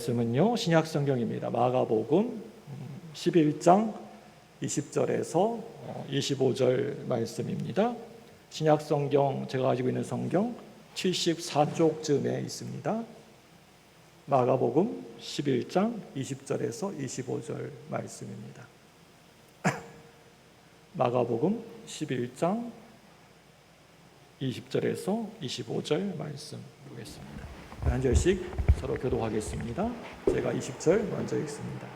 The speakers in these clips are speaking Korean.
말씀은요, 신약 성경입니다. 마가복음 11장 20절에서 25절 말씀입니다. 신약 성경, 제가 가지고 있는 성경 74쪽쯤에 있습니다. 마가복음 11장 20절에서 25절 말씀입니다. 마가복음 11장 20절에서 25절 말씀 보겠습니다. 한 절씩 서로 교독하겠습니다. 제가 20절 먼저 읽습니다.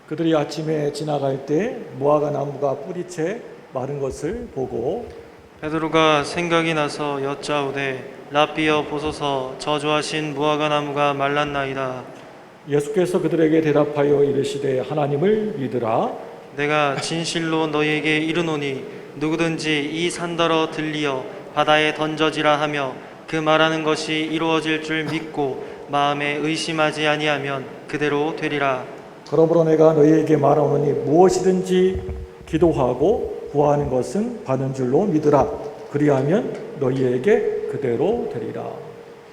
그들이 아침에 지나갈 때 무화과 나무가 뿌리채 마른 것을 보고 베드로가 생각이 나서 여짜오되 라삐여 보소서 저주하신 무화과 나무가 말랐나이다. 예수께서 그들에게 대답하여 이르시되 하나님을 믿으라. 내가 진실로 너희에게 이르노니 누구든지 이 산더러 들리어 바다에 던져지라 하며 그 말하는 것이 이루어질 줄 믿고 마음에 의심하지 아니하면 그대로 되리라. 그러므로 내가 너희에게 말하노니 무엇이든지 기도하고 구하는 것은 받은 줄로 믿으라. 그리하면 너희에게 그대로 되리라.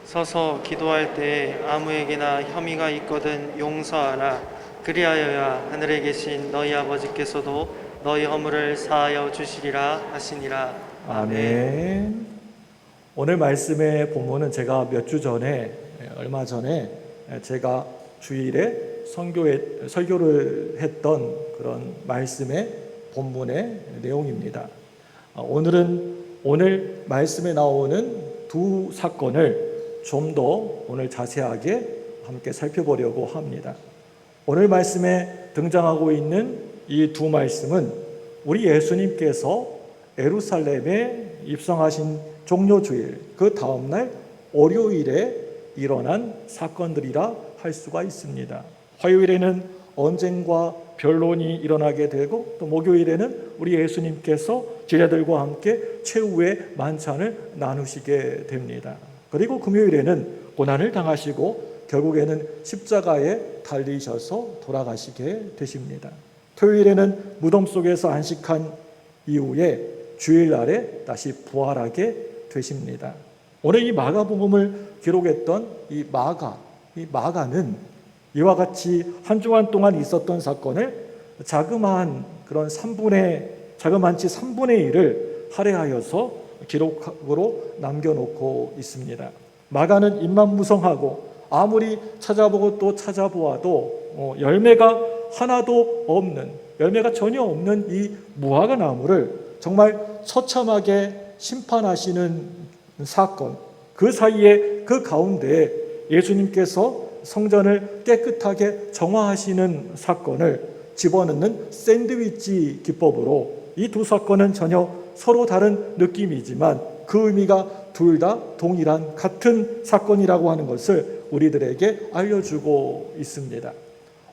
서서 기도할 때에 아무에게나 혐의가 있거든 용서하라. 그리하여야 하늘에 계신 너희 아버지께서도 너희 허물을 사하여 주시리라 하시니라. 아멘. 오늘 말씀의 본문은 제가 몇 주 전에, 얼마 전에 제가 주일에 설교를 했던 그런 말씀의 본문의 내용입니다. 오늘 말씀에 나오는 두 사건을 좀 더 오늘 자세하게 함께 살펴보려고 합니다. 오늘 말씀에 등장하고 있는 이 두 말씀은 우리 예수님께서 예루살렘에 입성하신 종료주일, 그 다음날 월요일에 일어난 사건들이라 할 수가 있습니다. 화요일에는 언쟁과 변론이 일어나게 되고 또 목요일에는 우리 예수님께서 제자들과 함께 최후의 만찬을 나누시게 됩니다. 그리고 금요일에는 고난을 당하시고 결국에는 십자가에 달리셔서 돌아가시게 되십니다. 토요일에는 무덤 속에서 안식한 이후에 주일날에 다시 부활하게 되십니다. 오늘 이 마가복음을 기록했던 이 마가는 이와 같이 한 주간 동안 있었던 사건을 자그마한 그런 자그만치 3분의 1을 할애하여서 기록으로 남겨놓고 있습니다. 마가는 입만무성하고 아무리 찾아보고 또 찾아보아도 열매가 하나도 없는, 열매가 전혀 없는 이 무화과 나무를 정말 처참하게 심판하시는 사건, 그 사이에 그 가운데 예수님께서 성전을 깨끗하게 정화하시는 사건을 집어넣는 샌드위치 기법으로 이 두 사건은 전혀 서로 다른 느낌이지만 그 의미가 둘 다 동일한 같은 사건이라고 하는 것을 우리들에게 알려주고 있습니다.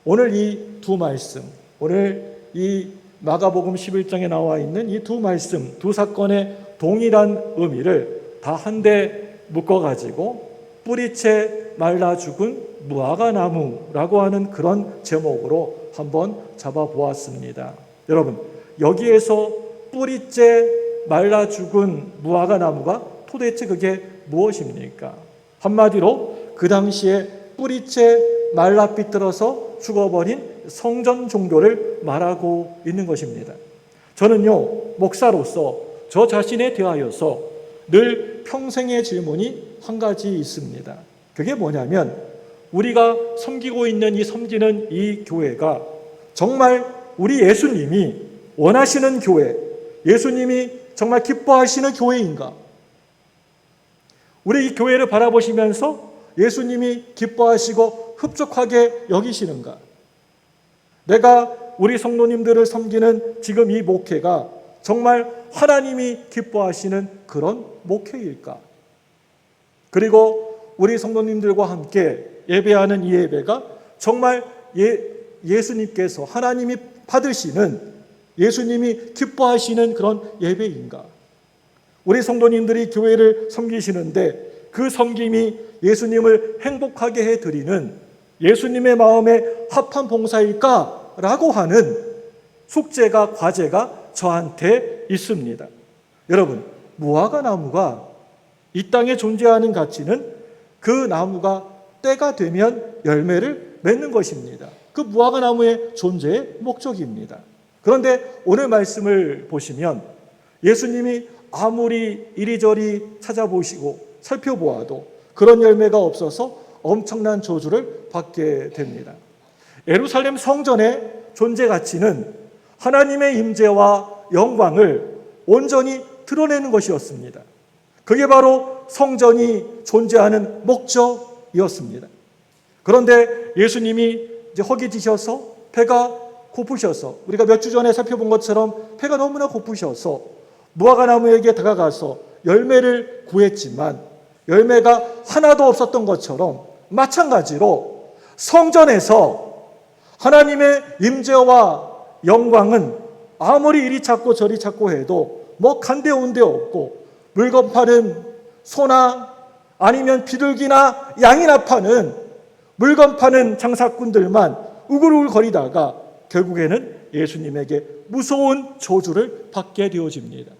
오늘 이 두 말씀, 오늘 이 마가복음 11장에 나와 있는 이 두 말씀, 두 사건의 동일한 의미를 다 한데 묶어가지고 뿌리채 말라 죽은 무화과 나무라고 하는 그런 제목으로 한번 잡아보았습니다. 여러분, 여기에서 뿌리채 말라 죽은 무화과 나무가 도대체 그게 무엇입니까? 한마디로 그 당시에 뿌리채 말라 삐뚤어서 죽어버린 성전 종교를 말하고 있는 것입니다. 저는요, 목사로서 저 자신에 대하여서 늘 평생의 질문이 한 가지 있습니다. 그게 뭐냐면 우리가 섬기고 있는 섬기는 이 교회가 정말 우리 예수님이 원하시는 교회, 예수님이 정말 기뻐하시는 교회인가? 우리 이 교회를 바라보시면서 예수님이 기뻐하시고 흡족하게 여기시는가? 내가 우리 성도님들을 섬기는 지금 이 목회가 정말 하나님이 기뻐하시는 그런 목회일까? 그리고 우리 성도님들과 함께 예배하는 이 예배가 정말 예수님께서 하나님이 받으시는, 예수님이 기뻐하시는 그런 예배인가? 우리 성도님들이 교회를 섬기시는데 그 섬김이 예수님을 행복하게 해드리는 예수님의 마음에 합한 봉사일까? 라고 하는 숙제가, 과제가 저한테 있습니다. 여러분, 무화과 나무가 이 땅에 존재하는 가치는 그 나무가 때가 되면 열매를 맺는 것입니다. 그 무화과 나무의 존재의 목적입니다. 그런데 오늘 말씀을 보시면 예수님이 아무리 이리저리 찾아보시고 살펴보아도 그런 열매가 없어서 엄청난 저주를 받게 됩니다. 예루살렘 성전의 존재 가치는 하나님의 임재와 영광을 온전히 드러내는 것이었습니다. 그게 바로 성전이 존재하는 목적이었습니다. 그런데 예수님이 이제 허기지셔서 배가 고프셔서, 우리가 몇 주 전에 살펴본 것처럼 배가 너무나 고프셔서 무화과 나무에게 다가가서 열매를 구했지만 열매가 하나도 없었던 것처럼, 마찬가지로 성전에서 하나님의 임재와 영광은 아무리 이리 찾고 저리 찾고 해도 뭐 간데온 데 없고, 물건 파는 소나 아니면 비둘기나 양이나 파는 물건 파는 장사꾼들만 우글우글 거리다가 결국에는 예수님에게 무서운 저주를 받게 되어집니다.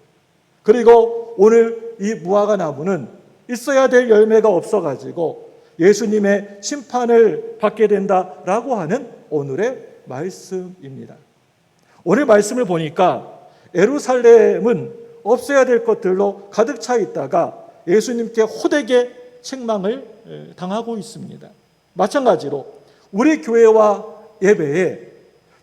그리고 오늘 이 무화과 나무는 있어야 될 열매가 없어가지고 예수님의 심판을 받게 된다라고 하는 오늘의 말씀입니다. 오늘 말씀을 보니까 예루살렘은 없어야 될 것들로 가득 차 있다가 예수님께 호되게 책망을 당하고 있습니다. 마찬가지로 우리 교회와 예배에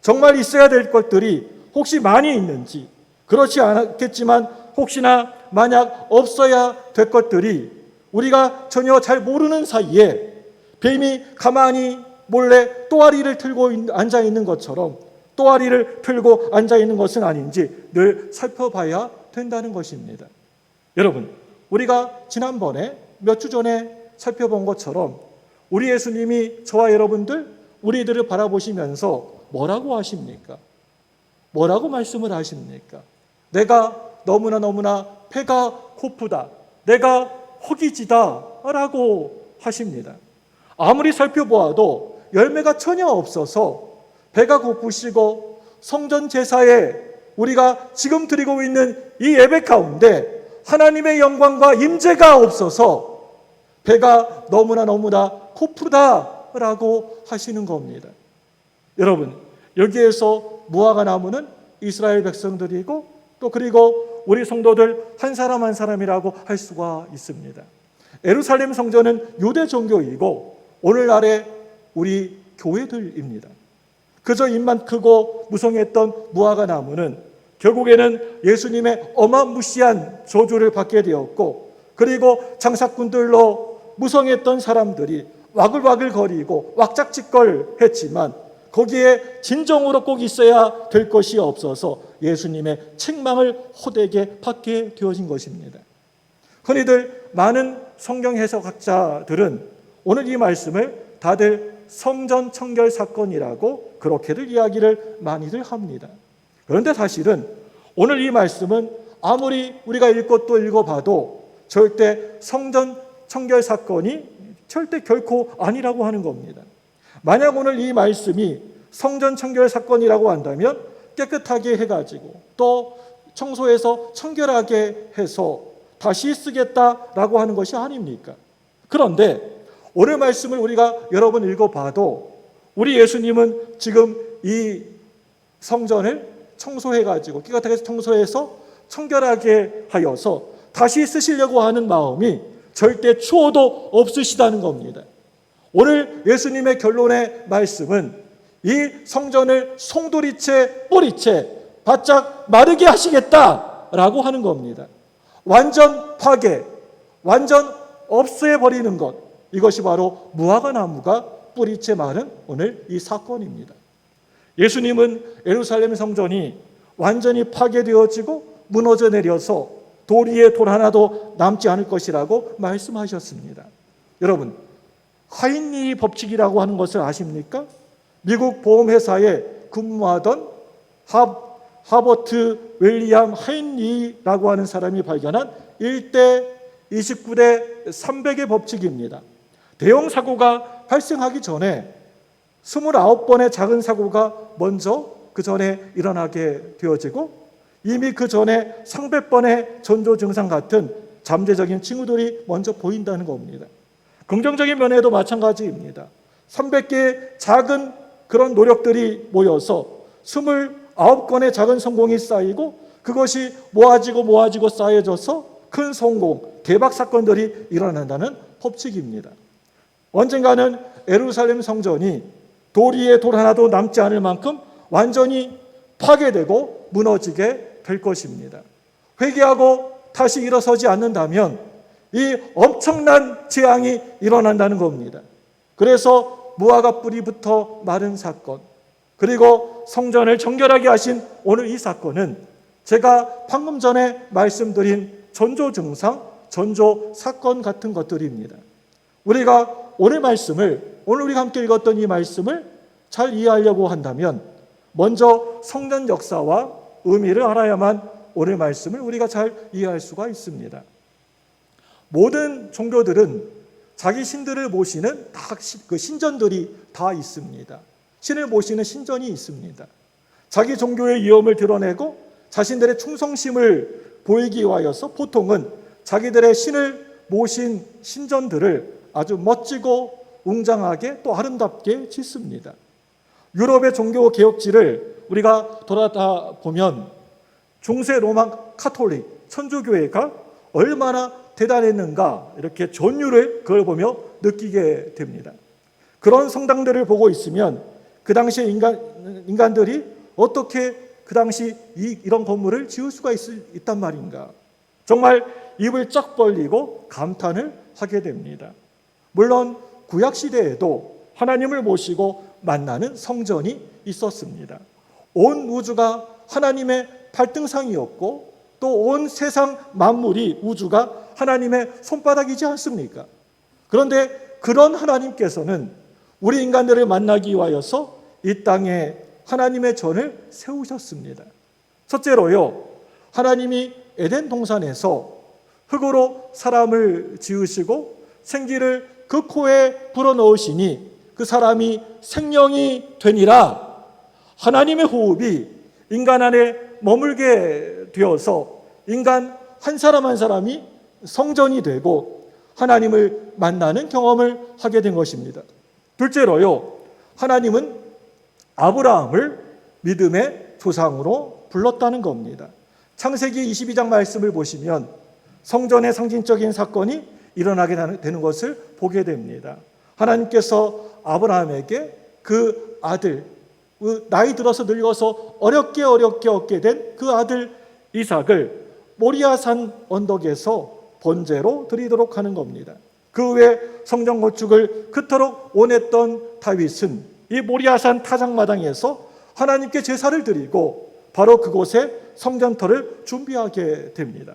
정말 있어야 될 것들이 혹시 많이 있는지, 그렇지 않겠지만 혹시나 만약 없어야 될 것들이 우리가 전혀 잘 모르는 사이에 뱀이 가만히 몰래 또아리를 틀고 앉아 있는 것처럼 또아리를 틀고 앉아 있는 것은 아닌지 늘 살펴봐야 된다는 것입니다. 여러분, 우리가 지난번에 몇 주 전에 살펴본 것처럼 우리 예수님이 저와 여러분들, 우리들을 바라보시면서 뭐라고 하십니까? 뭐라고 말씀을 하십니까? 내가 너무나 배가 고프다, 내가 허기지다 라고 하십니다. 아무리 살펴보아도 열매가 전혀 없어서 배가 고프시고 성전 제사에 우리가 지금 드리고 있는 이 예배 가운데 하나님의 영광과 임재가 없어서 배가 너무나 고프다라고 하시는 겁니다. 여러분, 여기에서 무화과 나무는 이스라엘 백성들이고 또 그리고 우리 성도들 한 사람 한 사람이라고 할 수가 있습니다. 예루살렘 성전은 유대 종교이고 오늘날의 우리 교회들입니다. 그저 입만 크고 무성했던 무화과 나무는 결국에는 예수님의 어마무시한 저주를 받게 되었고, 그리고 장사꾼들로 무성했던 사람들이 와글와글 거리고 왁작지껄 했지만 거기에 진정으로 꼭 있어야 될 것이 없어서 예수님의 책망을 호되게 받게 되어진 것입니다. 흔히들 많은 성경 해석학자들은 오늘 이 말씀을 다들 성전 청결 사건이라고 그렇게들 이야기를 많이들 합니다. 그런데 사실은 오늘 이 말씀은 아무리 우리가 읽고 또 읽어봐도 절대 성전 청결 사건이 절대 결코 아니라고 하는 겁니다. 만약 오늘 이 말씀이 성전 청결 사건이라고 한다면 깨끗하게 해가지고 또 청소해서 청결하게 해서 다시 쓰겠다라고 하는 것이 아닙니까? 그런데 오늘 말씀을 우리가 여러 번 읽어봐도 우리 예수님은 지금 이 성전을 청소해가지고 깨끗하게 청소해서 청결하게 하여서 다시 쓰시려고 하는 마음이 절대 추호도 없으시다는 겁니다. 오늘 예수님의 결론의 말씀은 이 성전을 송두리째 뿌리째 바짝 마르게 하시겠다라고 하는 겁니다. 완전 파괴, 완전 없애버리는 것, 이것이 바로 무화과 나무가 뿌리째 마른 오늘 이 사건입니다. 예수님은 예루살렘 성전이 완전히 파괴되어지고 무너져 내려서 돌 위에 돌 하나도 남지 않을 것이라고 말씀하셨습니다. 여러분, 하인리 법칙이라고 하는 것을 아십니까? 미국 보험회사에 근무하던 하버트 윌리엄 하인리라고 하는 사람이 발견한 1대 29대 300의 법칙입니다. 대형 사고가 발생하기 전에 29번의 작은 사고가 먼저 그 전에 일어나게 되어지고 이미 그 전에 상백 번의 전조 증상 같은 잠재적인 징후들이 먼저 보인다는 겁니다. 긍정적인 면에도 마찬가지입니다. 300개의 작은 그런 노력들이 모여서 29건의 작은 성공이 쌓이고 그것이 모아지고 쌓여져서 큰 성공, 대박 사건들이 일어난다는 법칙입니다. 언젠가는 예루살렘 성전이 돌 위에 돌 하나도 남지 않을 만큼 완전히 파괴되고 무너지게 될 것입니다. 회개하고 다시 일어서지 않는다면 이 엄청난 재앙이 일어난다는 겁니다. 그래서 무화과 뿌리부터 마른 사건, 그리고 성전을 정결하게 하신 오늘 이 사건은 제가 방금 전에 말씀드린 전조 증상, 전조 사건 같은 것들입니다. 우리가 오늘 우리가 함께 읽었던 이 말씀을 잘 이해하려고 한다면 먼저 성전 역사와 의미를 알아야만 오늘 말씀을 우리가 잘 이해할 수가 있습니다. 모든 종교들은 자기 신들을 모시는 그 신전들이 다 있습니다. 신을 모시는 신전이 있습니다. 자기 종교의 위엄을 드러내고 자신들의 충성심을 보이기 위하여서 보통은 자기들의 신을 모신 신전들을 아주 멋지고 웅장하게 또 아름답게 짓습니다. 유럽의 종교 개혁지를 우리가 돌아다 보면 중세 로마 카톨릭 천주교회가 얼마나 대단했는가 이렇게 전율을 그걸 보며 느끼게 됩니다. 그런 성당들을 보고 있으면 그 당시에 인간들이 어떻게 그 당시 이런 건물을 지을 수가 있단 말인가. 정말 입을 쫙 벌리고 감탄을 하게 됩니다. 물론 구약시대에도 하나님을 모시고 만나는 성전이 있었습니다. 온 우주가 하나님의 발등상이었고 또 온 세상 만물이 우주가 하나님의 손바닥이지 않습니까? 그런데 그런 하나님께서는 우리 인간들을 만나기 위하여서 이 땅에 하나님의 전을 세우셨습니다. 첫째로요, 하나님이 에덴 동산에서 흙으로 사람을 지으시고 생기를 그 코에 불어넣으시니 그 사람이 생명이 되니라. 하나님의 호흡이 인간 안에 머물게 되어서 인간 한 사람 한 사람이 성전이 되고 하나님을 만나는 경험을 하게 된 것입니다. 둘째로요, 하나님은 아브라함을 믿음의 조상으로 불렀다는 겁니다. 창세기 22장 말씀을 보시면 성전의 상징적인 사건이 일어나게 되는 것을 보게 됩니다. 하나님께서 아브라함에게 그 아들, 나이 들어서 늙어서 어렵게 얻게 된 그 아들 이삭을 모리아산 언덕에서 번제로 드리도록 하는 겁니다. 그 후에 성전 건축을 그토록 원했던 다윗은 이 모리아산 타작마당에서 하나님께 제사를 드리고 바로 그곳에 성전터를 준비하게 됩니다.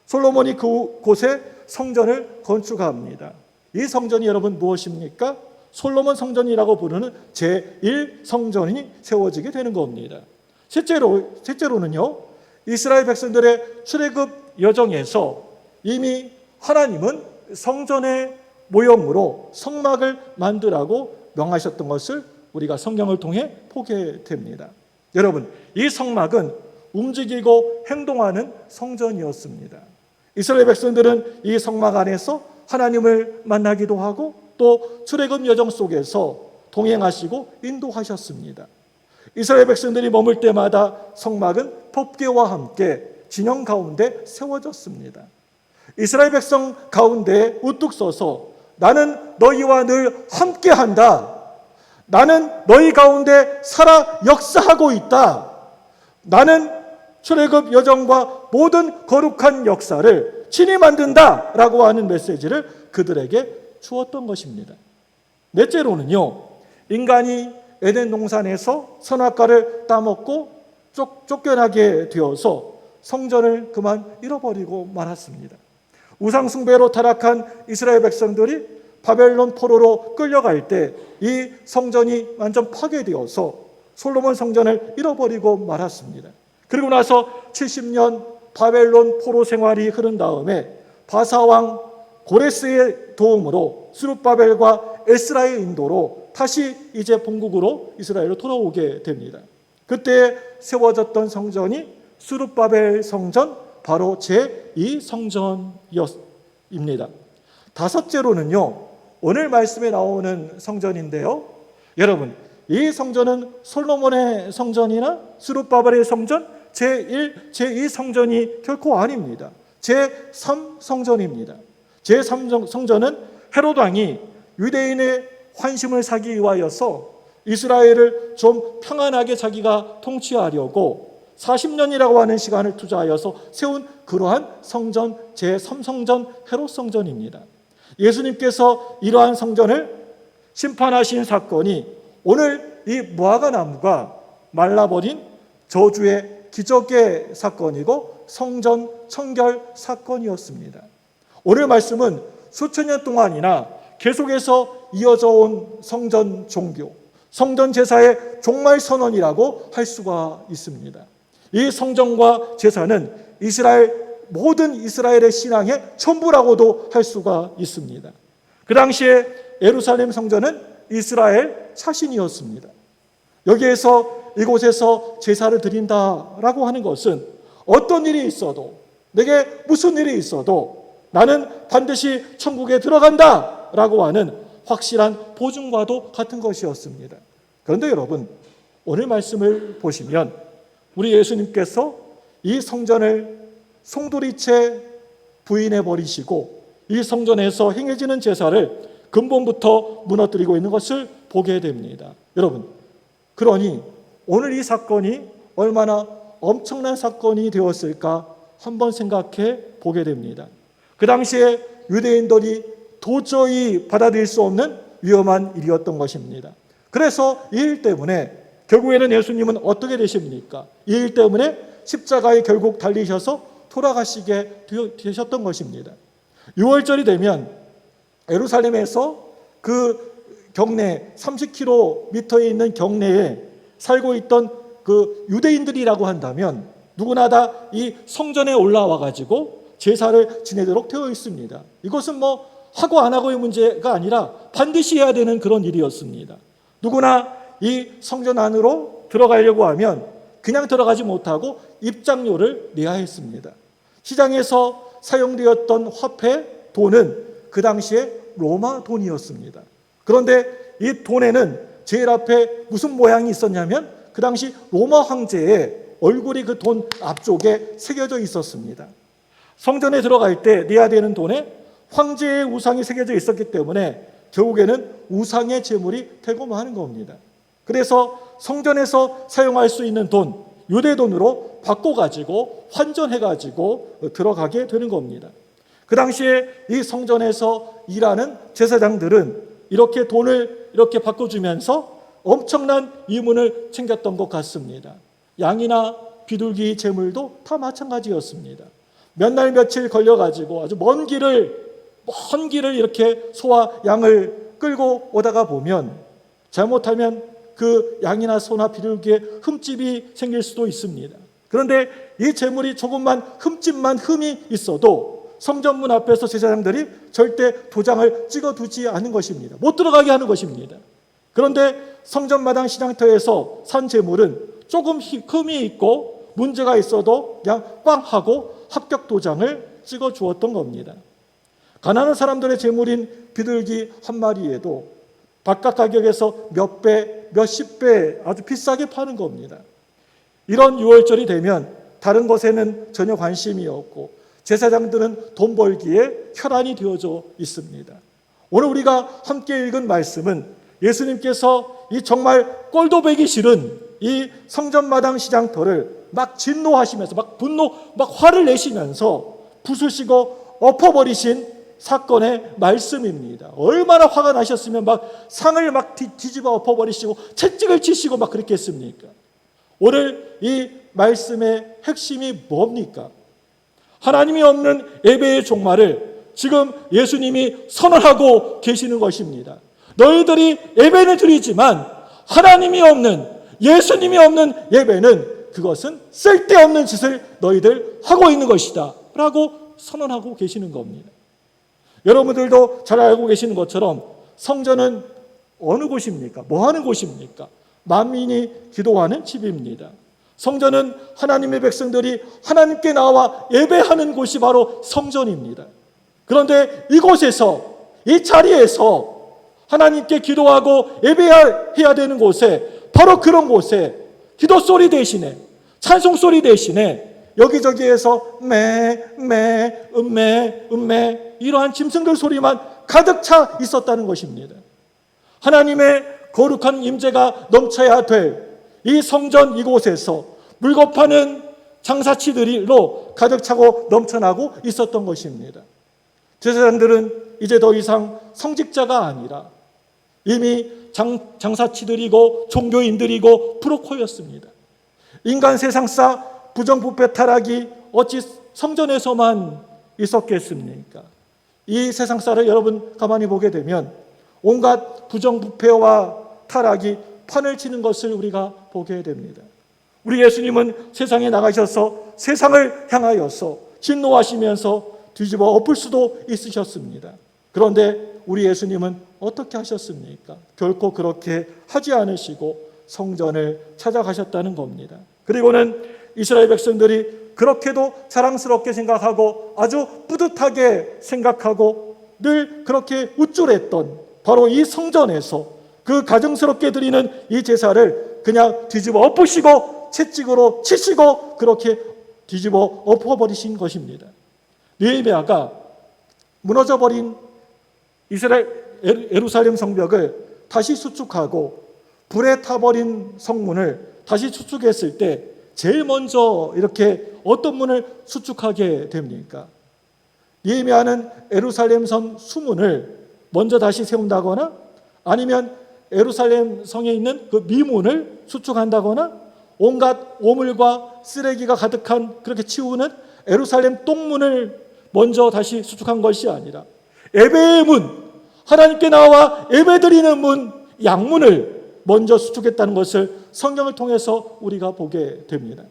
솔로몬이 그곳에 성전을 건축합니다. 이 성전이 여러분 무엇입니까? 솔로몬 성전이라고 부르는 제1성전이 세워지게 되는 겁니다. 셋째로는요, 이스라엘 백성들의 출애굽 여정에서 이미 하나님은 성전의 모형으로 성막을 만들라고 명하셨던 것을 우리가 성경을 통해 보게 됩니다. 여러분, 이 성막은 움직이고 행동하는 성전이었습니다. 이스라엘 백성들은 이 성막 안에서 하나님을 만나기도 하고 또 출애굽 여정 속에서 동행하시고 인도하셨습니다. 이스라엘 백성들이 머물 때마다 성막은 법궤와 함께 진영 가운데 세워졌습니다. 이스라엘 백성 가운데 우뚝 서서 나는 너희와 늘 함께한다. 나는 너희 가운데 살아 역사하고 있다. 나는 출애굽 여정과 모든 거룩한 역사를 친히 만든다 라고 하는 메시지를 그들에게 주었던 것입니다. 넷째로는요, 인간이 에덴 동산에서 선악과를 따먹고 쫓겨나게 되어서 성전을 그만 잃어버리고 말았습니다. 우상 숭배로 타락한 이스라엘 백성들이 바벨론 포로로 끌려갈 때 이 성전이 완전 파괴되어서 솔로몬 성전을 잃어버리고 말았습니다. 그리고 나서 70년 바벨론 포로 생활이 흐른 다음에 바사왕 고레스의 도움으로 스룹바벨과 에스라의 인도로 다시 이제 본국으로 이스라엘로 돌아오게 됩니다. 그때 세워졌던 성전이 스룹바벨 성전, 바로 제2성전입니다. 다섯째로는요, 오늘 말씀에 나오는 성전인데요. 여러분, 이 성전은 솔로몬의 성전이나 스룹바벨의 성전, 제1, 제2 성전이 결코 아닙니다. 제3 성전입니다. 제3 성전은 헤롯 왕이 유대인의 환심을 사기 위하여서 이스라엘을 좀 평안하게 자기가 통치하려고 40년이라고 하는 시간을 투자하여서 세운 그러한 성전, 제3성전 헤롯 성전입니다. 예수님께서 이러한 성전을 심판하신 사건이 오늘 이 무화과 나무가 말라버린 저주의 기적의 사건이고 성전 청결 사건이었습니다. 오늘 말씀은 수천 년 동안이나 계속해서 이어져 온 성전 종교, 성전 제사의 종말 선언이라고 할 수가 있습니다. 이 성전과 제사는 모든 이스라엘의 신앙의 전부라고도 할 수가 있습니다. 그 당시에 예루살렘 성전은 이스라엘 자신이었습니다. 여기에서 이곳에서 제사를 드린다라고 하는 것은 어떤 일이 있어도, 내게 무슨 일이 있어도 나는 반드시 천국에 들어간다라고 하는 확실한 보증과도 같은 것이었습니다. 그런데 여러분, 오늘 말씀을 보시면 우리 예수님께서 이 성전을 송두리째 부인해 버리시고 이 성전에서 행해지는 제사를 근본부터 무너뜨리고 있는 것을 보게 됩니다. 여러분, 그러니 오늘 이 사건이 얼마나 엄청난 사건이 되었을까 한번 생각해 보게 됩니다. 그 당시에 유대인들이 도저히 받아들일 수 없는 위험한 일이었던 것입니다. 그래서 이 일 때문에 결국에는 예수님은 어떻게 되십니까? 이 일 때문에 십자가에 결국 달리셔서 돌아가시게 되셨던 것입니다. 6월절이 되면 예루살렘에서 그 경내 30km에 있는 경내에 살고 있던 그 유대인들이라고 한다면 누구나 다 이 성전에 올라와 가지고 제사를 지내도록 되어 있습니다. 이것은 뭐 하고 안 하고의 문제가 아니라 반드시 해야 되는 그런 일이었습니다. 누구나 이 성전 안으로 들어가려고 하면 그냥 들어가지 못하고 입장료를 내야 했습니다. 시장에서 사용되었던 화폐, 돈은 그 당시에 로마 돈이었습니다. 그런데 이 돈에는 제일 앞에 무슨 모양이 있었냐면 그 당시 로마 황제의 얼굴이 그 돈 앞쪽에 새겨져 있었습니다. 성전에 들어갈 때 내야 되는 돈에 황제의 우상이 새겨져 있었기 때문에 결국에는 우상의 제물이 되고 마는 겁니다. 그래서 성전에서 사용할 수 있는 돈, 유대 돈으로 바꿔가지고 환전해가지고 들어가게 되는 겁니다. 그 당시에 이 성전에서 일하는 제사장들은 이렇게 돈을 이렇게 바꿔주면서 엄청난 이문을 챙겼던 것 같습니다. 양이나 비둘기 제물도 다 마찬가지였습니다. 몇 날 며칠 걸려가지고 아주 먼 길을 이렇게 소와 양을 끌고 오다가 보면 잘못하면 그 양이나 소나 비둘기에 흠집이 생길 수도 있습니다. 그런데 이 제물이 조금만 흠이 있어도 성전문 앞에서 제사장들이 절대 도장을 찍어두지 않는 것입니다. 못 들어가게 하는 것입니다. 그런데 성전마당 시장터에서 산 제물은 조금 흠이 있고 문제가 있어도 그냥 꽝 하고 합격 도장을 찍어 주었던 겁니다. 가난한 사람들의 제물인 비둘기 한 마리에도 바깥 가격에서 몇 배, 몇십 배 아주 비싸게 파는 겁니다. 이런 유월절이 되면 다른 것에는 전혀 관심이 없고 제사장들은 돈 벌기에 혈안이 되어져 있습니다. 오늘 우리가 함께 읽은 말씀은 예수님께서 이 정말 꼴도 보기 싫은 이 성전마당 시장터를 막 진노하시면서 막 분노, 막 화를 내시면서 부수시고 엎어버리신 사건의 말씀입니다. 얼마나 화가 나셨으면 막 상을 막 뒤집어 엎어버리시고 채찍을 치시고 막 그랬겠습니까? 오늘 이 말씀의 핵심이 뭡니까? 하나님이 없는 예배의 종말을 지금 예수님이 선언하고 계시는 것입니다. 너희들이 예배는 드리지만 하나님이 없는, 예수님이 없는 예배는 그것은 쓸데없는 짓을 너희들 하고 있는 것이다 라고 선언하고 계시는 겁니다. 여러분들도 잘 알고 계시는 것처럼 성전은 어느 곳입니까? 뭐 하는 곳입니까? 만민이 기도하는 집입니다. 성전은 하나님의 백성들이 하나님께 나와 예배하는 곳이 바로 성전입니다. 그런데 이곳에서 이 자리에서 하나님께 기도하고 예배해야 되는 곳에, 바로 그런 곳에 기도 소리 대신에, 찬송 소리 대신에 여기저기에서 음매 이러한 짐승들 소리만 가득 차 있었다는 것입니다. 하나님의 거룩한 임재가 넘쳐야 될 이 성전 이곳에서 물고 파는 장사치들로 가득 차고 넘쳐나고 있었던 것입니다. 제사장들은 이제 더 이상 성직자가 아니라 이미 장사치들이고 종교인들이고 브로커였습니다. 인간 세상사 부정부패 타락이 어찌 성전에서만 있었겠습니까? 이 세상사를 여러분 가만히 보게 되면 온갖 부정부패와 타락이 판을 치는 것을 우리가 보게 됩니다. 우리 예수님은 세상에 나가셔서 세상을 향하여서 진노하시면서 뒤집어 엎을 수도 있으셨습니다. 그런데 우리 예수님은 어떻게 하셨습니까? 결코 그렇게 하지 않으시고 성전을 찾아가셨다는 겁니다. 그리고는 이스라엘 백성들이 그렇게도 자랑스럽게 생각하고 아주 뿌듯하게 생각하고 늘 그렇게 우쭐했던 바로 이 성전에서 그 가증스럽게 드리는 이 제사를 그냥 뒤집어 엎으시고 채찍으로 치시고 그렇게 뒤집어 엎어버리신 것입니다. 느헤미야가 무너져버린 예루살렘 성벽을 다시 수축하고 불에 타버린 성문을 다시 수축했을 때 제일 먼저 이렇게 어떤 문을 수축하게 됩니까? 느헤미야는 예루살렘 성 수문을 먼저 다시 세운다거나 아니면 예루살렘 성에 있는 그 미문을 수축한다거나 온갖 오물과 쓰레기가 가득한 그렇게 치우는 예루살렘 똥문을 먼저 다시 수축한 것이 아니라 예배의 문, 하나님께 나와 예배드리는 문, 양문을 먼저 수축했다는 것을 성경을 통해서 우리가 보게 됩니다.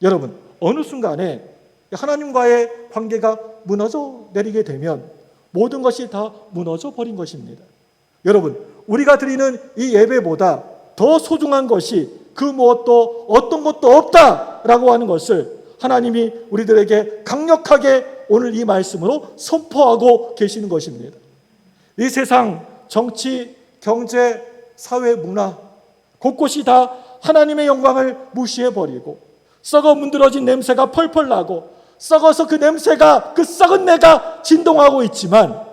여러분, 어느 순간에 하나님과의 관계가 무너져 내리게 되면 모든 것이 다 무너져 버린 것입니다. 여러분, 우리가 드리는 이 예배보다 더 소중한 것이 그 무엇도 어떤 것도 없다라고 하는 것을 하나님이 우리들에게 강력하게 오늘 이 말씀으로 선포하고 계시는 것입니다. 이 세상 정치, 경제, 사회, 문화 곳곳이 다 하나님의 영광을 무시해버리고 썩어 문드러진 냄새가 펄펄 나고 썩어서 그 냄새가, 그 썩은 내가 진동하고 있지만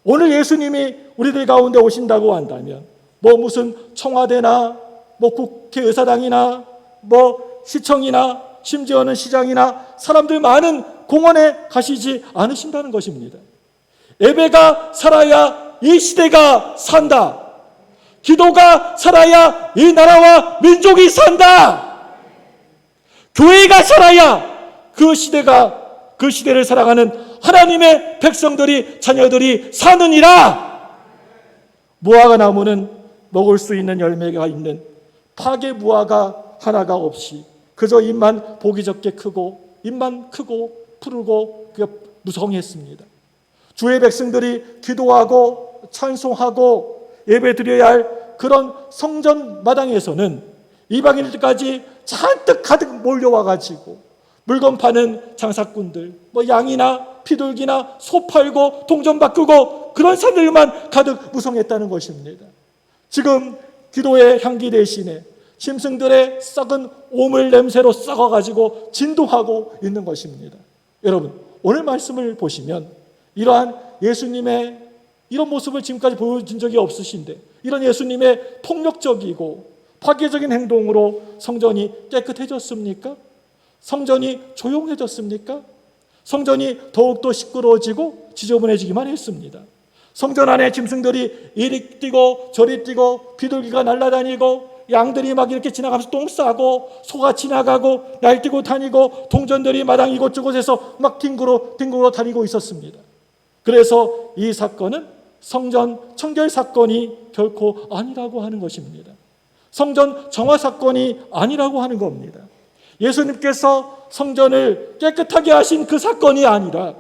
오늘 예수님이 우리들 가운데 오신다고 한다면 무슨 청와대나 국회의사당이나 시청이나 심지어는 시장이나 사람들 많은 공원에 가시지 않으신다는 것입니다. 예배가 살아야 이 시대가 산다. 기도가 살아야 이 나라와 민족이 산다. 교회가 살아야 그 시대를 살아가는 하나님의 백성들이, 자녀들이 사느니라. 무화과 나무는 먹을 수 있는 열매가 있는 파게 무화과 하나가 없이 그저 입만 보기 좋게 크고 입만 크고 푸르고 무성했습니다. 주의 백성들이 기도하고 찬송하고 예배드려야 할 그런 성전 마당에서는 이방인들까지 잔뜩 가득 몰려와가지고 물건 파는 장사꾼들, 양이나 피둘기나 소 팔고 동전 바꾸고 그런 사람들만 가득 무성했다는 것입니다. 지금 기도의 향기 대신에 짐승들의 썩은 오물 냄새로 썩어가지고 진동하고 있는 것입니다. 여러분, 오늘 말씀을 보시면 이러한 예수님의 이런 모습을 지금까지 보여준 적이 없으신데 이런 예수님의 폭력적이고 파괴적인 행동으로 성전이 깨끗해졌습니까? 성전이 조용해졌습니까? 성전이 더욱더 시끄러워지고 지저분해지기만 했습니다. 성전 안에 짐승들이 이리 뛰고 저리 뛰고 비둘기가 날아다니고 양들이 막 이렇게 지나가면서 똥 싸고 소가 지나가고 날뛰고 다니고 동전들이 마당 이곳저곳에서 막 뒹굴어 다니고 있었습니다. 그래서 이 사건은 성전 청결 사건이 결코 아니라고 하는 것입니다. 성전 정화 사건이 아니라고 하는 겁니다. 예수님께서 성전을 깨끗하게 하신 그 사건이 아니라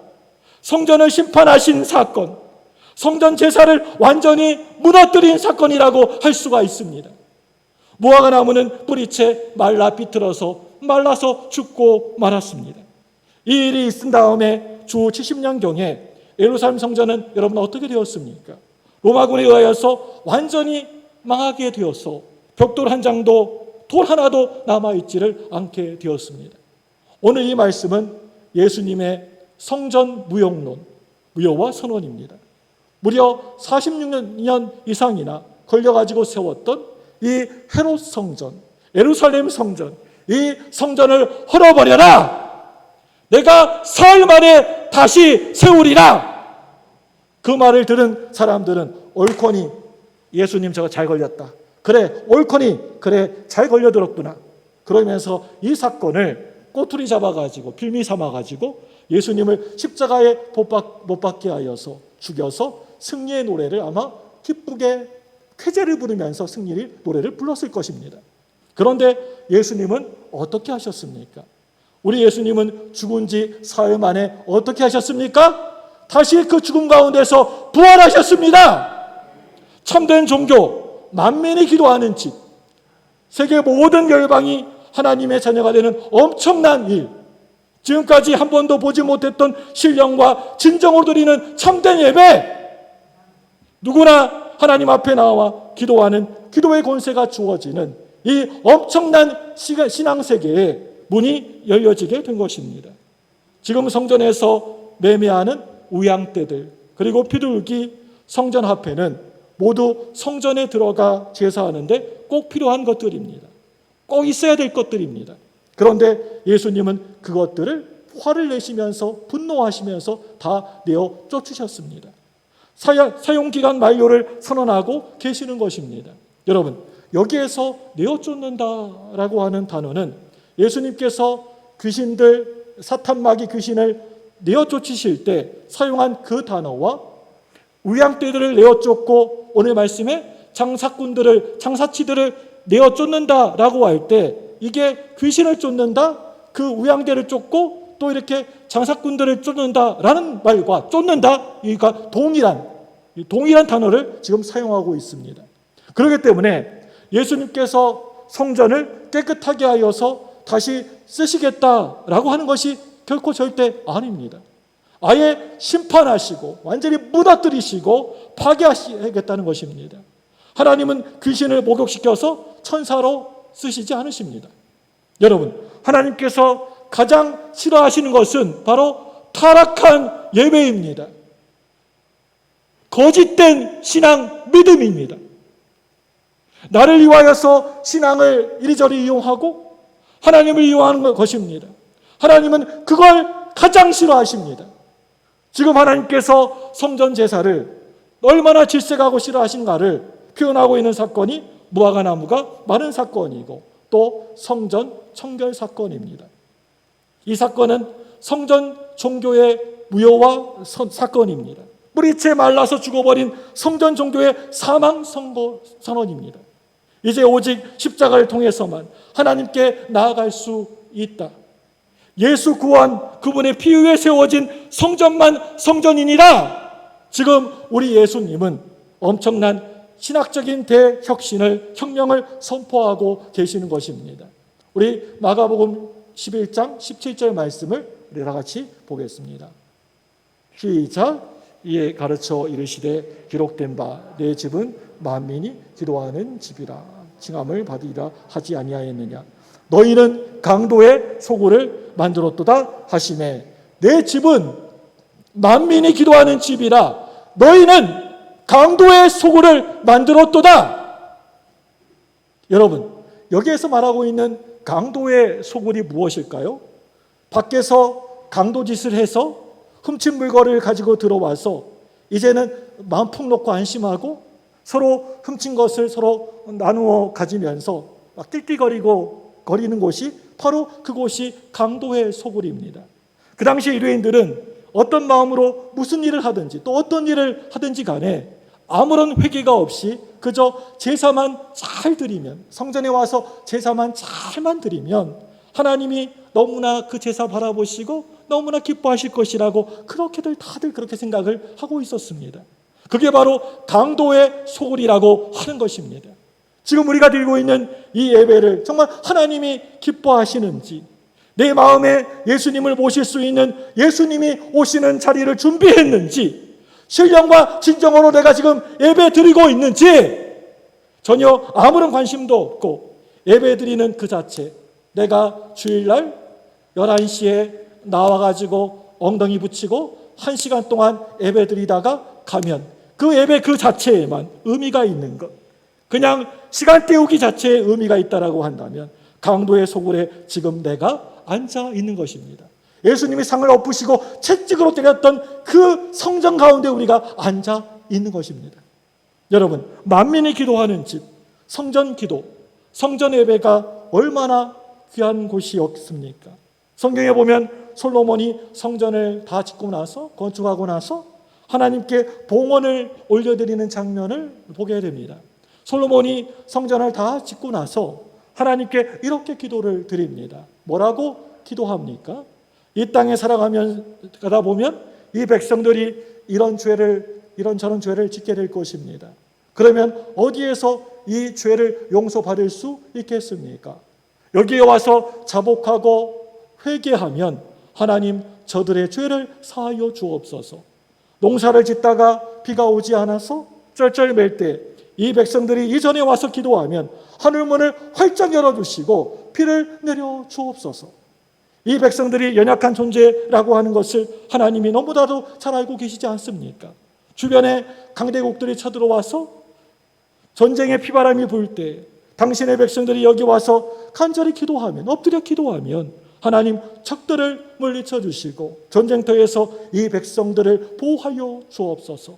성전을 심판하신 사건, 성전 제사를 완전히 무너뜨린 사건이라고 할 수가 있습니다. 무화과 나무는 뿌리채 말라 비틀어서 말라서 죽고 말았습니다. 이 일이 있은 다음에 주 70년경에 예루살렘 성전은 여러분 어떻게 되었습니까? 로마군에 의하여서 완전히 망하게 되어서 벽돌 한 장도 돌 하나도 남아있지를 않게 되었습니다. 오늘 이 말씀은 예수님의 성전 무용론, 무효와 선언입니다. 무려 46년 이상이나 걸려가지고 세웠던 이 헤롯 성전, 예루살렘 성전, 이 성전을 헐어버려라! 내가 사흘 만에 다시 세우리라! 그 말을 들은 사람들은 옳거니 예수님 저거 잘 걸렸다. 그래, 옳거니 그래 잘 걸려들었구나. 그러면서 이 사건을 꼬투리 잡아가지고 빌미 삼아가지고 예수님을 십자가에 못 박게 하여서 죽여서 승리의 노래를 아마 기쁘게 쾌제를 부르면서 승리의 노래를 불렀을 것입니다. 그런데 예수님은 어떻게 하셨습니까? 우리 예수님은 죽은 지 사흘 만에 어떻게 하셨습니까? 다시 그 죽음 가운데서 부활하셨습니다. 참된 종교, 만민이 기도하는 집, 세계 모든 열방이 하나님의 자녀가 되는 엄청난 일, 지금까지 한 번도 보지 못했던 신령과 진정으로 드리는 참된 예배, 누구나 하나님 앞에 나와 기도하는 기도의 권세가 주어지는 이 엄청난 신앙세계의 문이 열려지게 된 것입니다. 지금 성전에서 매매하는 우양떼들, 그리고 비둘기, 성전 화폐는 모두 성전에 들어가 제사하는데 꼭 필요한 것들입니다. 꼭 있어야 될 것들입니다. 그런데 예수님은 그것들을 화를 내시면서 분노하시면서 다 내어 쫓으셨습니다. 사용기간 만료를 선언하고 계시는 것입니다. 여러분, 여기에서 내어 쫓는다라고 하는 단어는 예수님께서 귀신들, 사탄 마귀 귀신을 내어 쫓으실 때 사용한 그 단어와 우양떼들을 내어 쫓고 오늘 말씀에 장사치들을 내어 쫓는다라고 할 때 이게 귀신을 쫓는다, 그 우양떼를 쫓고 또 이렇게 장사꾼들을 쫓는다라는 말과 쫓는다, 그러니까 동일한 단어를 지금 사용하고 있습니다. 그렇기 때문에 예수님께서 성전을 깨끗하게 하여서 다시 쓰시겠다라고 하는 것이 결코 절대 아닙니다. 아예 심판하시고 완전히 무너뜨리시고 파괴하시겠다는 것입니다. 하나님은 귀신을 목욕시켜서 천사로 쓰시지 않으십니다. 여러분, 하나님께서 가장 싫어하시는 것은 바로 타락한 예배입니다. 거짓된 신앙 믿음입니다. 나를 위하여서 신앙을 이리저리 이용하고 하나님을 이용하는 것입니다. 하나님은 그걸 가장 싫어하십니다. 지금 하나님께서 성전 제사를 얼마나 질색하고 싫어하신가를 표현하고 있는 사건이 무화과나무가 마른 사건이고 또 성전 청결 사건입니다. 이 사건은 성전 종교의 무효화 사건입니다. 뿌리채 말라서 죽어버린 성전 종교의 사망 선언입니다. 이제 오직 십자가를 통해서만 하나님께 나아갈 수 있다. 예수 구원, 그분의 피 위에 세워진 성전만 성전이니라. 지금 우리 예수님은 엄청난 신학적인 혁명을 선포하고 계시는 것입니다. 우리 마가복음 11장 17절 말씀을 우리 다 같이 보겠습니다. 시작. 이에 가르쳐 이르시되 기록된 바 내 집은 만민이 기도하는 집이라 칭함을 받으리라 하지 아니하였느냐. 너희는 강도의 소굴을 만들었도다 하시매 내 집은 만민이 기도하는 집이라 너희는 강도의 소굴을 만들었도다. 여러분, 여기에서 말하고 있는 강도의 소굴이 무엇일까요? 밖에서 강도짓을 해서 훔친 물건을 가지고 들어와서 이제는 마음 푹 놓고 안심하고 서로 훔친 것을 서로 나누어 가지면서 막 낄낄거리는 곳이 바로 그곳이 강도의 소굴입니다. 그 당시 유대인들은 어떤 마음으로 무슨 일을 하든지 또 어떤 일을 하든지 간에 아무런 회개가 없이 그저 제사만 잘 드리면, 성전에 와서 제사만 잘만 드리면 하나님이 너무나 그 제사 바라보시고 너무나 기뻐하실 것이라고 다들 그렇게 생각을 하고 있었습니다. 그게 바로 강도의 소굴이라고 하는 것입니다. 지금 우리가 드리고 있는 이 예배를 정말 하나님이 기뻐하시는지, 내 마음에 예수님을 모실 수 있는 예수님이 오시는 자리를 준비했는지, 신령과 진정으로 내가 지금 예배 드리고 있는지 전혀 아무런 관심도 없고, 예배 드리는 그 자체, 내가 주일날 11시에 나와가지고 엉덩이 붙이고 1시간 동안 예배 드리다가 가면 그 예배 그 자체에만 의미가 있는 것, 그냥 시간 때우기 자체에 의미가 있다라고 한다면 강도의 소굴에 지금 내가 앉아 있는 것입니다. 예수님이 상을 엎으시고 채찍으로 때렸던 그 성전 가운데 우리가 앉아 있는 것입니다. 여러분, 만민이 기도하는 집, 성전 기도, 성전 예배가 얼마나 귀한 곳이었습니까? 성경에 보면 솔로몬이 성전을 다 짓고 나서, 건축하고 나서 하나님께 봉헌을 올려드리는 장면을 보게 됩니다. 솔로몬이 성전을 다 짓고 나서 하나님께 이렇게 기도를 드립니다. 뭐라고 기도합니까? 이 땅에 살아가다 보면 이 백성들이 이런저런 죄를 짓게 될 것입니다. 그러면 어디에서 이 죄를 용서받을 수 있겠습니까? 여기에 와서 자복하고 회개하면 하나님 저들의 죄를 사하여 주옵소서. 농사를 짓다가 비가 오지 않아서 쩔쩔맬 때 이 백성들이 이전에 와서 기도하면 하늘문을 활짝 열어주시고 비를 내려 주옵소서. 이 백성들이 연약한 존재라고 하는 것을 하나님이 너무나도 잘 알고 계시지 않습니까? 주변에 강대국들이 쳐들어와서 전쟁의 피바람이 불 때 당신의 백성들이 여기 와서 간절히 기도하면, 엎드려 기도하면 하나님 적들을 물리쳐 주시고 전쟁터에서 이 백성들을 보호하여 주옵소서.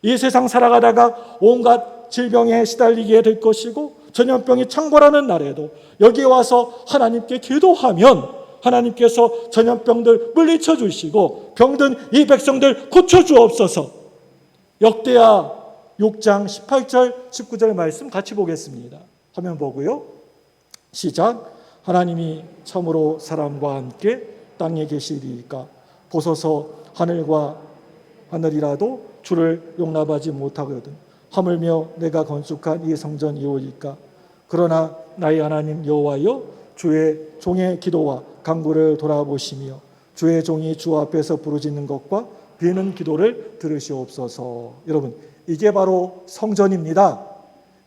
이 세상 살아가다가 온갖 질병에 시달리게 될 것이고 전염병이 창궐하는 날에도 여기에 와서 하나님께 기도하면 하나님께서 전염병들 물리쳐 주시고 병든 이 백성들 고쳐 주옵소서. 역대하 6장 18절 19절 말씀 같이 보겠습니다. 화면 보고요. 시작. 하나님이 참으로 사람과 함께 땅에 계시리이까 보소서 하늘과 하늘이라도 주를 용납하지 못하거든 하물며 내가 건축한 이 성전이오리까. 그러나 나의 하나님 여호와여, 주의 종의 기도와 간구를 돌아보시며 주의 종이 주 앞에서 부르짖는 것과 비는 기도를 들으시옵소서. 여러분, 이게 바로 성전입니다.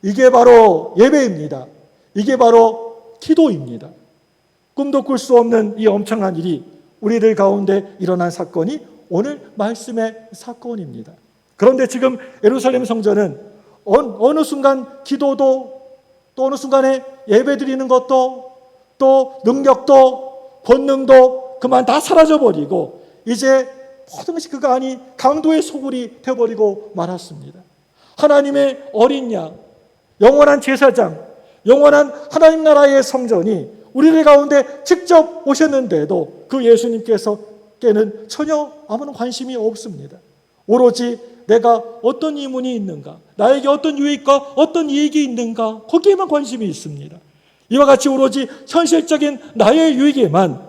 이게 바로 예배입니다. 이게 바로 기도입니다. 꿈도 꿀 수 없는 이 엄청난 일이 우리들 가운데 일어난 사건이 오늘 말씀의 사건입니다. 그런데 지금 예루살렘 성전은 어느 순간 기도도, 또 어느 순간에 예배 드리는 것도, 또 능력도 권능도 그만 다 사라져버리고 이제 모든 것이 그가 아닌 강도의 소굴이 되어버리고 말았습니다. 하나님의 어린 양, 영원한 제사장, 영원한 하나님 나라의 성전이 우리들 가운데 직접 오셨는데도 그 예수님께서께는 전혀 아무런 관심이 없습니다. 오로지 내가 어떤 이문이 있는가, 나에게 어떤 유익과 어떤 이익이 있는가, 거기에만 관심이 있습니다. 이와 같이 오로지 현실적인 나의 유익에만,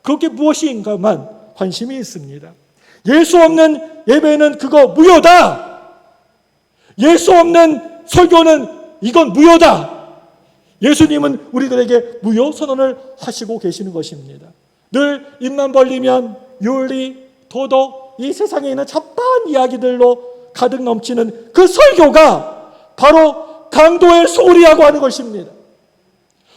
그게 무엇인가만 관심이 있습니다. 예수 없는 예배는 그거 무효다. 예수 없는 설교는 이건 무효다. 예수님은 우리들에게 무효 선언을 하시고 계시는 것입니다. 늘 입만 벌리면 윤리, 도덕, 이 세상에 있는 잡다한 이야기들로 가득 넘치는 그 설교가 바로 강도의 소리라고 하는 것입니다.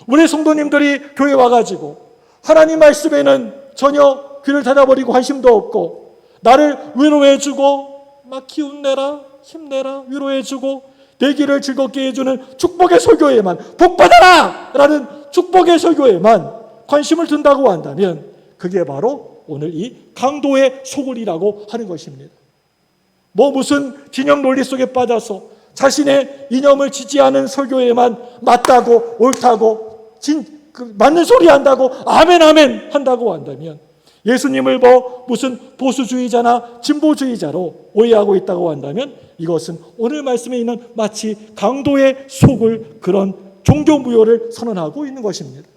우리 성도님들이 교회 와가지고 하나님 말씀에는 전혀 귀를 닫아버리고 관심도 없고 나를 위로해주고 막 기운내라, 힘내라, 위로해주고 내 길을 즐겁게 해주는 축복의 설교에만, 복받아라! 라는 축복의 설교에만 관심을 둔다고 한다면 그게 바로 오늘 이 강도의 소굴이라고 하는 것입니다. 무슨 진영 논리 속에 빠져서 자신의 이념을 지지하는 설교에만 맞다고 옳다고 맞는 소리 한다고 아멘 아멘 한다고 한다면 예수님을 무슨 보수주의자나 진보주의자로 오해하고 있다고 한다면 이것은 오늘 말씀에 있는 마치 강도의 속을 그런 종교무효를 선언하고 있는 것입니다.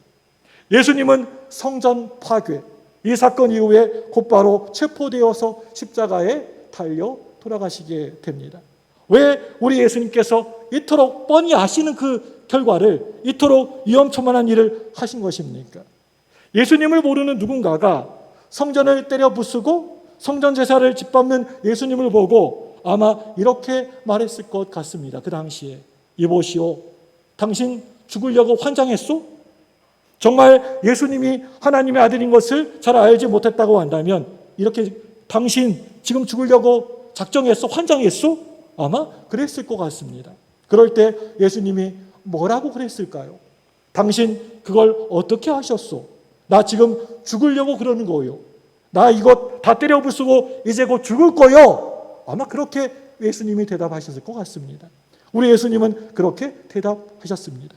예수님은 성전 파괴, 이 사건 이후에 곧바로 체포되어서 십자가에 달려 돌아가시게 됩니다. 왜 우리 예수님께서 이토록 뻔히 아시는 그 결과를 이토록 위험천만한 일을 하신 것입니까? 예수님을 모르는 누군가가 성전을 때려 부수고 성전 제사를 짓밟는 예수님을 보고 아마 이렇게 말했을 것 같습니다. 그 당시에 이보시오, 당신 죽으려고 환장했소? 정말 예수님이 하나님의 아들인 것을 잘 알지 못했다고 한다면 이렇게 당신 지금 죽으려고 작정했어? 환장했어? 아마 그랬을 것 같습니다. 그럴 때 예수님이 뭐라고 그랬을까요? 당신 그걸 어떻게 하셨소? 나 지금 죽으려고 그러는 거요. 나 이것 다 때려 부수고 이제 곧 죽을 거요. 아마 그렇게 예수님이 대답하셨을 것 같습니다. 우리 예수님은 그렇게 대답하셨습니다.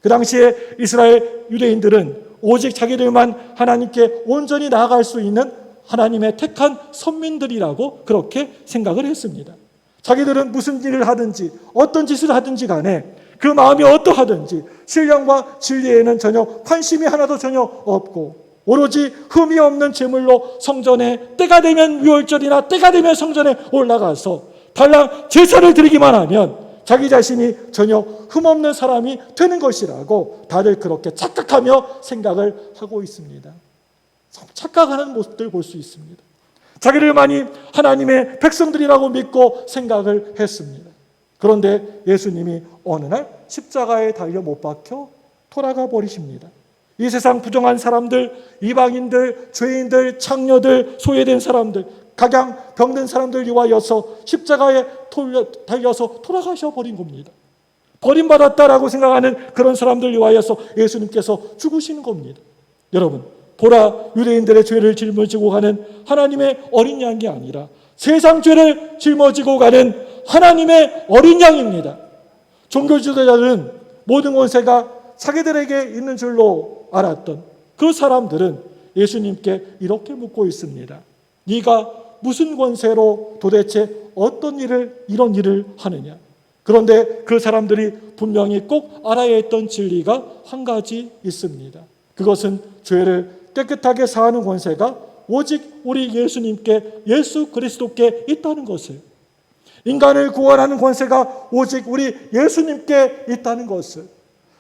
그 당시에 이스라엘 유대인들은 오직 자기들만 하나님께 온전히 나아갈 수 있는 하나님의 택한 선민들이라고 그렇게 생각을 했습니다. 자기들은 무슨 일을 하든지 어떤 짓을 하든지 간에 그 마음이 어떠하든지 신령과 진리에는 전혀 관심이 하나도 전혀 없고 오로지 흠이 없는 제물로 성전에 때가 되면 유월절이나 때가 되면 성전에 올라가서 달랑 제사를 드리기만 하면 자기 자신이 전혀 흠없는 사람이 되는 것이라고 다들 그렇게 착각하며 생각을 하고 있습니다. 착각하는 모습들 볼 수 있습니다. 자기들만이 하나님의 백성들이라고 믿고 생각을 했습니다. 그런데 예수님이 어느 날 십자가에 달려 못 박혀 돌아가 버리십니다. 이 세상 부정한 사람들, 이방인들, 죄인들, 창녀들, 소외된 사람들, 각양 병든 사람들 위하여서 십자가에 달려서 돌아가셔 버린 겁니다. 버림받았다라고 생각하는 그런 사람들 위하여서 예수님께서 죽으시는 겁니다. 여러분, 보라, 유대인들의 죄를 짊어지고 가는 하나님의 어린 양이 아니라 세상 죄를 짊어지고 가는 하나님의 어린 양입니다. 종교 지도자들은 모든 권세가 자기들에게 있는 줄로 알았던 그 사람들은 예수님께 이렇게 묻고 있습니다. 네가 무슨 권세로 도대체 어떤 일을 이런 일을 하느냐? 그런데 그 사람들이 분명히 꼭 알아야 했던 진리가 한 가지 있습니다. 그것은 죄를 깨끗하게 사하는 권세가 오직 우리 예수님께, 예수 그리스도께 있다는 것을, 인간을 구원하는 권세가 오직 우리 예수님께 있다는 것을,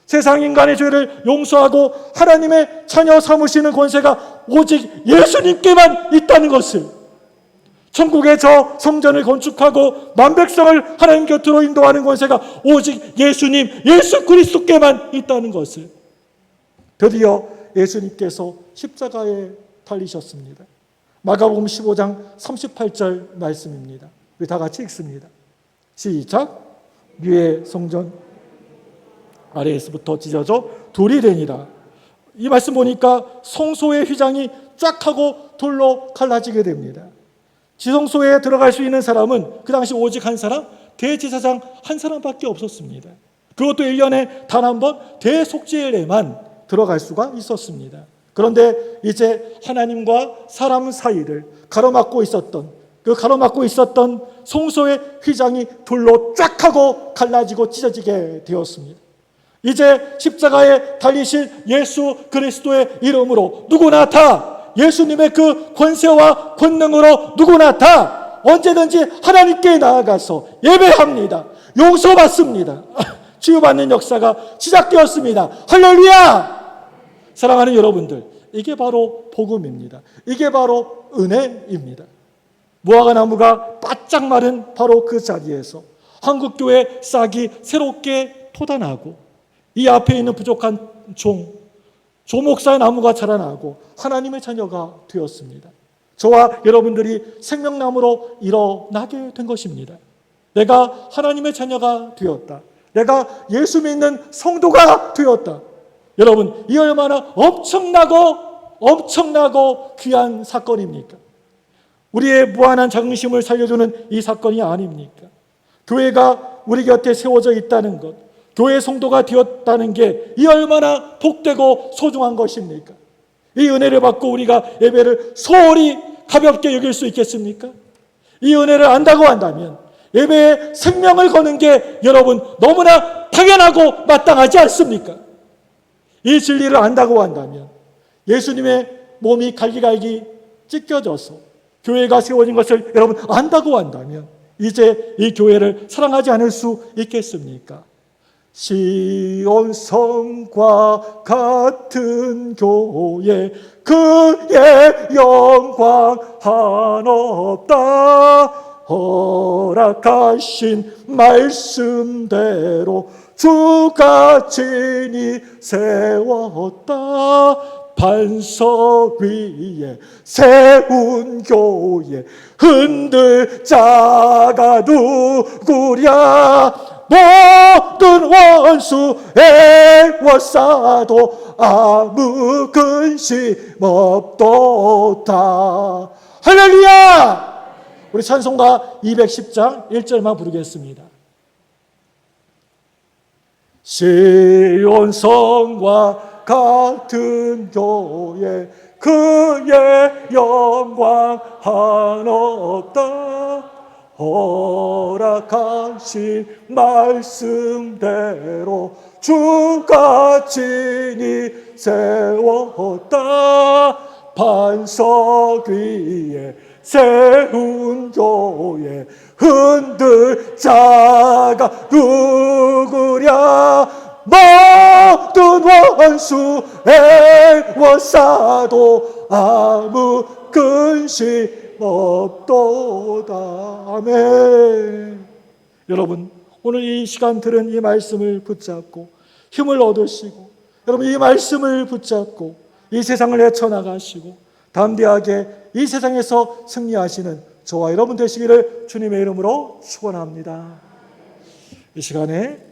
세상 인간의 죄를 용서하고 하나님의 자녀 삼으시는 권세가 오직 예수님께만 있다는 것을, 천국의 저 성전을 건축하고 만백성을 하나님 곁으로 인도하는 권세가 오직 예수님, 예수 그리스도께만 있다는 것을, 드디어 예수님께서 십자가에 달리셨습니다. 마가복음 15장 38절 말씀입니다. 우리 다 같이 읽습니다. 시작. 위에 성전 아래에서부터 찢어져 돌이 되니라. 이 말씀 보니까 성소의 휘장이 쫙 하고 돌로 갈라지게 됩니다. 지성소에 들어갈 수 있는 사람은 그 당시 오직 한 사람, 대제사장 한 사람밖에 없었습니다. 그것도 1년에 단 한 번 대속죄일에만 들어갈 수가 있었습니다. 그런데 이제 하나님과 사람 사이를 가로막고 있었던 성소의 휘장이 돌로 쫙 하고 갈라지고 찢어지게 되었습니다. 이제 십자가에 달리실 예수 그리스도의 이름으로 누구나 다 예수님의 그 권세와 권능으로 누구나 다 언제든지 하나님께 나아가서 예배합니다. 용서받습니다. 치유받는 역사가 시작되었습니다. 할렐루야! 사랑하는 여러분들, 이게 바로 복음입니다. 이게 바로 은혜입니다. 무화과 나무가 바짝 마른 바로 그 자리에서 한국교회 싹이 새롭게 돋아나고 이 앞에 있는 부족한 조목사의 나무가 자라나고 하나님의 자녀가 되었습니다. 저와 여러분들이 생명나무로 일어나게 된 것입니다. 내가 하나님의 자녀가 되었다. 내가 예수 믿는 성도가 되었다. 여러분, 이 얼마나 엄청나고 귀한 사건입니까? 우리의 무한한 자긍심을 살려주는 이 사건이 아닙니까? 교회가 우리 곁에 세워져 있다는 것, 교회 성도가 되었다는 게 이 얼마나 복되고 소중한 것입니까? 이 은혜를 받고 우리가 예배를 소홀히 가볍게 여길 수 있겠습니까? 이 은혜를 안다고 한다면 예배에 생명을 거는 게 여러분 너무나 당연하고 마땅하지 않습니까? 이 진리를 안다고 한다면 예수님의 몸이 갈기갈기 찢겨져서 교회가 세워진 것을 여러분 안다고 한다면 이제 이 교회를 사랑하지 않을 수 있겠습니까? 시온 성과 같은 교회 그의 영광 한없다. 허락하신 말씀대로 주가 친히 세웠다. 반석 위에 세운 교회 흔들 자가 누구랴. 모든 원수 애워싸도 아무 근심 없도다. 할렐루야! 우리 찬송가 210장 1절만 부르겠습니다. 시온 성과 같은 교회 그의 영광 한없다. 허락하신 말씀대로 주가 친히 세웠다. 반석 위에 세운 교회 흔들 자가 누구랴. 모든 원수 애워싸도 아무 근심 없도다. 아멘. 여러분, 오늘 이 시간 들은 이 말씀을 붙잡고 힘을 얻으시고, 여러분 이 말씀을 붙잡고 이 세상을 헤쳐나가시고 담대하게 이 세상에서 승리하시는 저와 여러분 되시기를 주님의 이름으로 축원합니다. 이 시간에